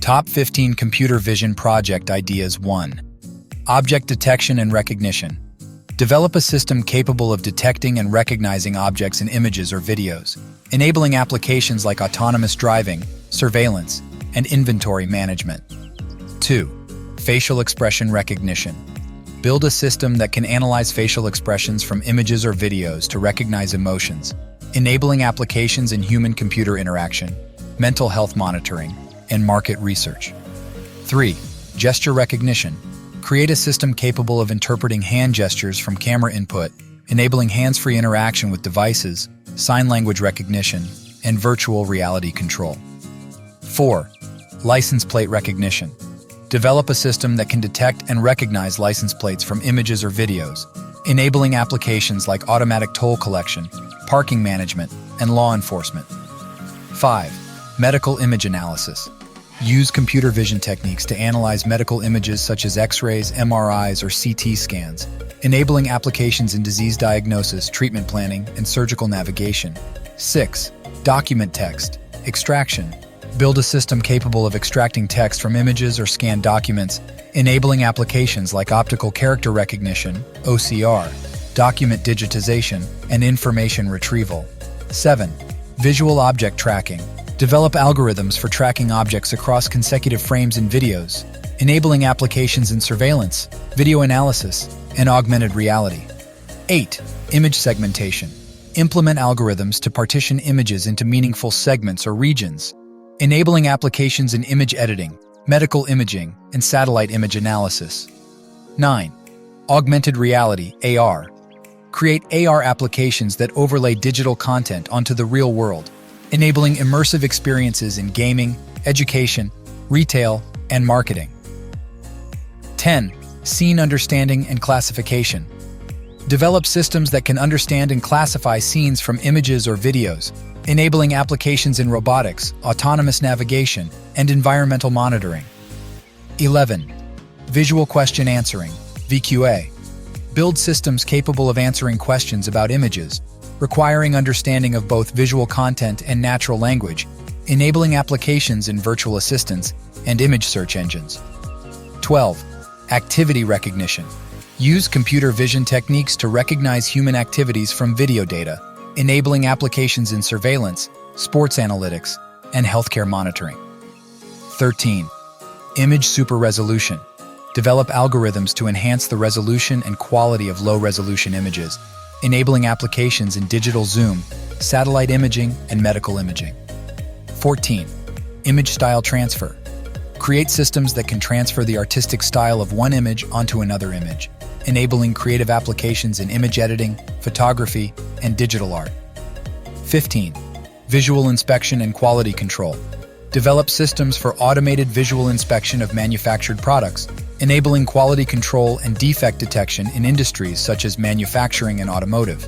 Top 15 Computer Vision Project Ideas. 1. Object Detection and Recognition. Develop a system capable of detecting and recognizing objects in images or videos, enabling applications like autonomous driving, surveillance, and inventory management. 2. Facial Expression Recognition. Build a system that can analyze facial expressions from images or videos to recognize emotions, enabling applications in human-computer interaction, mental health monitoring, and market research. 3. Gesture Recognition. Create a system capable of interpreting hand gestures from camera input, enabling hands-free interaction with devices, sign language recognition, and virtual reality control. 4. License Plate Recognition. Develop a system that can detect and recognize license plates from images or videos, enabling applications like automatic toll collection, parking management, and law enforcement. 5. Medical Image Analysis. Use computer vision techniques to analyze medical images such as X-rays, MRIs, or CT scans, enabling applications in disease diagnosis, treatment planning, and surgical navigation. 6. Document Text Extraction. Build a system capable of extracting text from images or scanned documents, enabling applications like optical character recognition, OCR, document digitization, and information retrieval. 7. Visual Object Tracking. Develop algorithms for tracking objects across consecutive frames in videos, enabling applications in surveillance, video analysis, and augmented reality. 8. Image Segmentation. Implement algorithms to partition images into meaningful segments or regions, enabling applications in image editing, medical imaging, and satellite image analysis. 9. Augmented Reality, AR. Create AR applications that overlay digital content onto the real world, enabling immersive experiences in gaming, education, retail, and marketing. 10. Scene Understanding and Classification. Develop systems that can understand and classify scenes from images or videos, enabling applications in robotics, autonomous navigation, and environmental monitoring. 11. Visual Question Answering, VQA. Build systems capable of answering questions about images, requiring understanding of both visual content and natural language, enabling applications in virtual assistants and image search engines. 12. Activity Recognition. Use computer vision techniques to recognize human activities from video data, enabling applications in surveillance, sports analytics, and healthcare monitoring. 13. Image Super Resolution. Develop algorithms to enhance the resolution and quality of low-resolution images, enabling applications in digital zoom, satellite imaging, and medical imaging. 14. Image Style Transfer. Create systems that can transfer the artistic style of one image onto another image, enabling creative applications in image editing, photography, and digital art. 15. Visual Inspection and Quality Control. Develop systems for automated visual inspection of manufactured products, enabling quality control and defect detection in industries such as manufacturing and automotive.